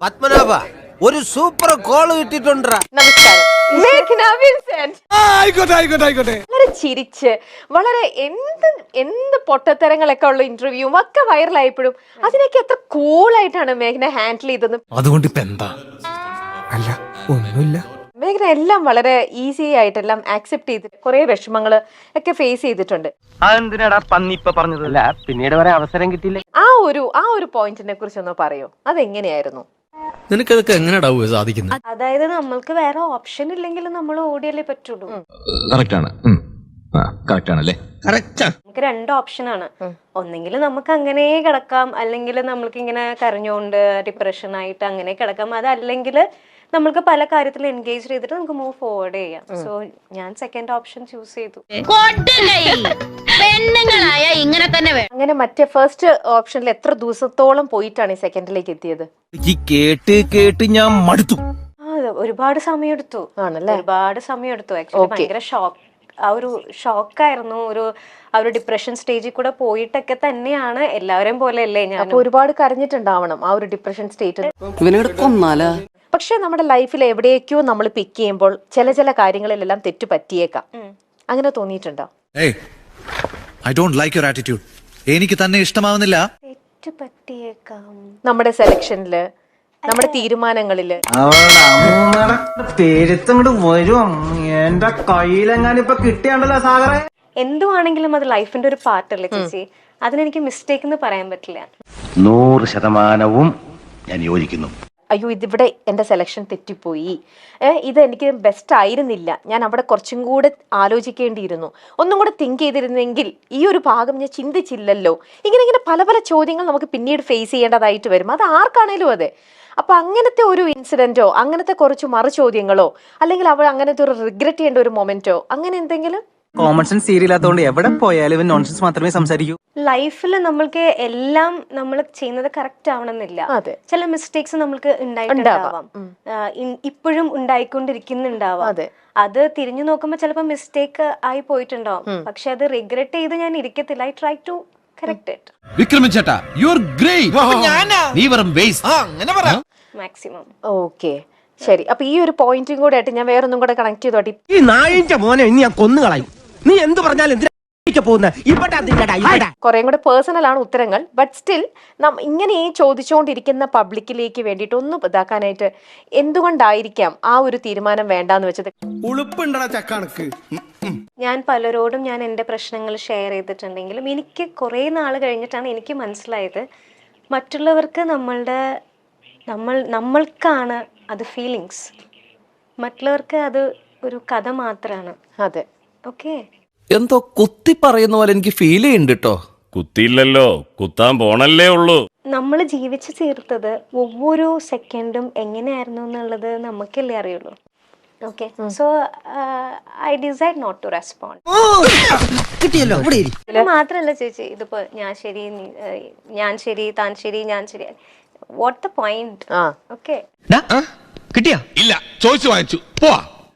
പത്മനാഭ ഒരു super call കിട്ടിട്ടുണ്ടാ. നമസ്കാരം. മേഘ്ന വിൻസെന്റ്. ആയിക്കോട്ടെ. വളരെ ചിരിച്ച് വളരെ എന്ത് പൊട്ടത്തരങ്ങളൊക്കെ ഉള്ള ഇന്റർവ്യൂവും ഒക്കെ വൈറലായപ്പോഴും അതിനൊക്കെ എത്ര കൂളായിട്ടാണ് മേഘ്ന ഹാൻഡിൽ ചെയ്തത്. അതുകൊണ്ട് ഇപ്പൊ എന്താ? അല്ല ഒന്നുമില്ല. മേഘ്ന എല്ലാം വളരെ ഈസി ആയിട്ടെല്ലാം ആക്സെപ്റ്റ് ചെയ്തിട്ട് കുറെ വിഷമങ്ങൾ ഒക്കെ ഫേസ് ചെയ്തിട്ടുണ്ട്. അതെന്തിനാടാ പന്നിപ്പ പറഞ്ഞതല്ല, പിന്നീട് വരെ അവസരം കിട്ടിയില്ല. ആ ഒരു പോയിന്റിനെ കുറിച്ച് ഒന്ന് പറയോ? അതെങ്ങനെയായിരുന്നു? നിനക്കതൊക്കെ എങ്ങനെയാ സാധിക്കുന്നത്? അതായത് നമ്മൾക്ക് വേറെ ഓപ്ഷൻ ഇല്ലെങ്കിൽ നമ്മൾ ഓടിയല്ലേ പറ്റുള്ളൂ. നമുക്ക് രണ്ട് ഓപ്ഷനാണ്. ഒന്നെങ്കിൽ നമുക്ക് അങ്ങനെ കിടക്കാം, അല്ലെങ്കിൽ നമ്മൾക്ക് ഇങ്ങനെ കരഞ്ഞുകൊണ്ട് ഡിപ്രഷൻ ആയിട്ട് അങ്ങനെ കിടക്കാം. അതല്ലെങ്കിൽ നമ്മൾക്ക് പല കാര്യത്തിലും എൻഗേജ് ചെയ്തിട്ട് നമുക്ക് മൂവ് ഫോർവേഡ് ചെയ്യാം. സോ ഞാൻ സെക്കൻഡ് ഓപ്ഷൻ ചൂസ് ചെയ്തു. അങ്ങനെ മറ്റേ ഫസ്റ്റ് ഓപ്ഷനിൽ എത്ര ദിവസത്തോളം പോയിട്ടാണ് ഈ സെക്കൻഡിലേക്ക് എത്തിയത്? കേട്ട് ഞാൻ മടുത്തു. ഒരുപാട് സമയം എടുത്തു. ആണല്ലേ? ഒരുപാട് സമയം എടുത്തു. ആക്ച്വലി ഭയങ്കര ഷോക്കായിരുന്നു. ആ ഒരു ഡിപ്രഷൻ സ്റ്റേജിൽ കൂടെ പോയിട്ടൊക്കെ തന്നെയാണ്. എല്ലാവരെയും പോലെ അല്ലേ ഞാൻ. അപ്പൊ ഒരുപാട് കരഞ്ഞിട്ടുണ്ടാവണം ആ ഒരു ഡിപ്രഷൻ സ്റ്റേറ്റ്. പക്ഷെ നമ്മുടെ ലൈഫിൽ എവിടേക്കോ നമ്മൾ പിക്ക് ചെയ്യുമ്പോൾ ചില കാര്യങ്ങളിലെല്ലാം തെറ്റ് പറ്റിയേക്കാം. അങ്ങനെ തോന്നിയിട്ടുണ്ടോ? I don't like your attitude. എനിക്ക് തന്നെ ഇഷ്ടമാവുന്നില്ല. തെറ്റ് പറ്റിയേക്കാം നമ്മുടെ സെലക്ഷനില്, നമ്മുടെ തീരുമാനങ്ങളില്. എന്റെ കയ്യിലെങ്ങാനിപ്പൊ കിട്ടിയാണ്ടല്ലോ സാഗറെ. എന്തുവാണെങ്കിലും അത് ലൈഫിന്റെ ഒരു പാർട്ടല്ലേ ചേച്ചി. അതിനെനിക്ക് മിസ്റ്റേക്ക് എന്ന് പറയാൻ പറ്റില്ല. 100% ഞാൻ യോജിക്കുന്നു. അയ്യോ, ഇതിവിടെ എൻ്റെ സെലക്ഷൻ തെറ്റിപ്പോയി, ഇത് എനിക്ക് ബെസ്റ്റ് ആയിരുന്നില്ല, ഞാൻ അവിടെ കുറച്ചും കൂടെ ആലോചിക്കേണ്ടിയിരുന്നു, ഒന്നും കൂടെ തിങ്ക് ചെയ്തിരുന്നെങ്കിൽ, ഈ ഒരു ഭാഗം ഞാൻ ചിന്തിച്ചില്ലല്ലോ. ഇങ്ങനെ പല ചോദ്യങ്ങൾ നമുക്ക് പിന്നീട് ഫേസ് ചെയ്യേണ്ടതായിട്ട് വരും. അത് ആർക്കാണേലും അതെ. അപ്പൊ അങ്ങനത്തെ ഒരു ഇൻസിഡന്റോ, അങ്ങനത്തെ കുറച്ച് മറു ചോദ്യങ്ങളോ, അല്ലെങ്കിൽ അവൾ അങ്ങനത്തെ ഒരു റിഗ്രറ്റ് ചെയ്യേണ്ട ഒരു മൊമെന്റോ, അങ്ങനെ എന്തെങ്കിലും? കോമൺ സെൻസ് സീരിയലാത്തോണ്ട് എവിടെ പോയാലും ഇവൻ നോൺസെൻസ് മാത്രമേ സംസാരിക്കൂ. ലൈഫിൽ നമ്മൾക്ക് എല്ലാം നമ്മൾ ചെയ്യുന്നത് കറക്റ്റ് ആവണമെന്നില്ല. ചില മിസ്റ്റേക്സ് നമ്മൾക്ക് ഉണ്ടായിട്ടുണ്ടാവാം, ഇപ്പോഴും ഉണ്ടായിക്കൊണ്ടിരിക്കുന്നുണ്ടാവാം. അത് തിരിഞ്ഞു നോക്കുമ്പോ ചിലപ്പോ മിസ്റ്റേക്ക് ആയി പോയിട്ടുണ്ടാവും. പക്ഷെ അത് റിഗ്രറ്റ് ചെയ്ത് ഞാൻ ഇരിക്കത്തില്ല. I try to correct it. Vikraman ചേട്ടാ, യു ആർ ഗ്രേറ്റ്. നീ വെറും വേസ്റ്റ്. അങ്ങനെ പറ. മാക്സിമം. ഓക്കെ, ശരി. അപ്പൊ ഈ ഒരു പോയിന്റും കൂടെ ആയിട്ട് ഞാൻ വേറൊന്നും കൂടെ കണക്ട് ചെയ്തോട്ടെ. ഈ നായിന്റെ മോനെ ഇനി ഞാൻ കൊന്നുകളയും. നീ എന്ത് പറഞ്ഞാലും കുറെ കൂടെ പേഴ്സണൽ ആണ് ഉത്തരങ്ങൾ. ബട്ട് സ്റ്റിൽ ഇങ്ങനെ ഈ ചോദിച്ചുകൊണ്ടിരിക്കുന്ന പബ്ലിക്കിലേക്ക് വേണ്ടിയിട്ട് ഒന്ന് ഇതാക്കാനായിട്ട് എന്തുകൊണ്ടായിരിക്കാം ആ ഒരു തീരുമാനം വേണ്ടാന്ന് വെച്ചത്? ഞാൻ പലരോടും ഞാൻ എൻ്റെ പ്രശ്നങ്ങൾ ഷെയർ ചെയ്തിട്ടുണ്ടെങ്കിലും എനിക്ക് കുറേ നാൾ കഴിഞ്ഞിട്ടാണ് എനിക്ക് മനസ്സിലായത് മറ്റുള്ളവർക്ക് നമ്മൾക്കാണ് അത് ഫീലിങ്സ്, മറ്റുള്ളവർക്ക് അത് ഒരു കഥ മാത്രമാണ്. അതെ, ഓക്കെ. എന്തോ കുത്തി പറയുന്ന പോലെ എനിക്ക് ഫീൽ ചെയ്യുന്നുണ്ട് കേട്ടോ. കുത്തിയില്ലല്ലോ, കുത്താൻ പോണല്ലേ ഉള്ളൂ. നമ്മൾ ജീവിച്ചു തീർത്തത് ഒவ்வொരു സെക്കൻഡും എങ്ങനെയായിരുന്നു എന്നുള്ളത് നമുക്കല്ലേ അറിയുള്ളൂ. Okay, so I decide not to respond. മാത്രല്ല ചേച്ചി, ഇതിപ്പോ ഞാൻ ശരി, താൻ ശരി, ഞാൻ ശരി. What the point? ഓക്കെ, കിട്ടിയാ? ഇല്ല, ചോദിച്ചു വാങ്ങിച്ചു. പോവാ.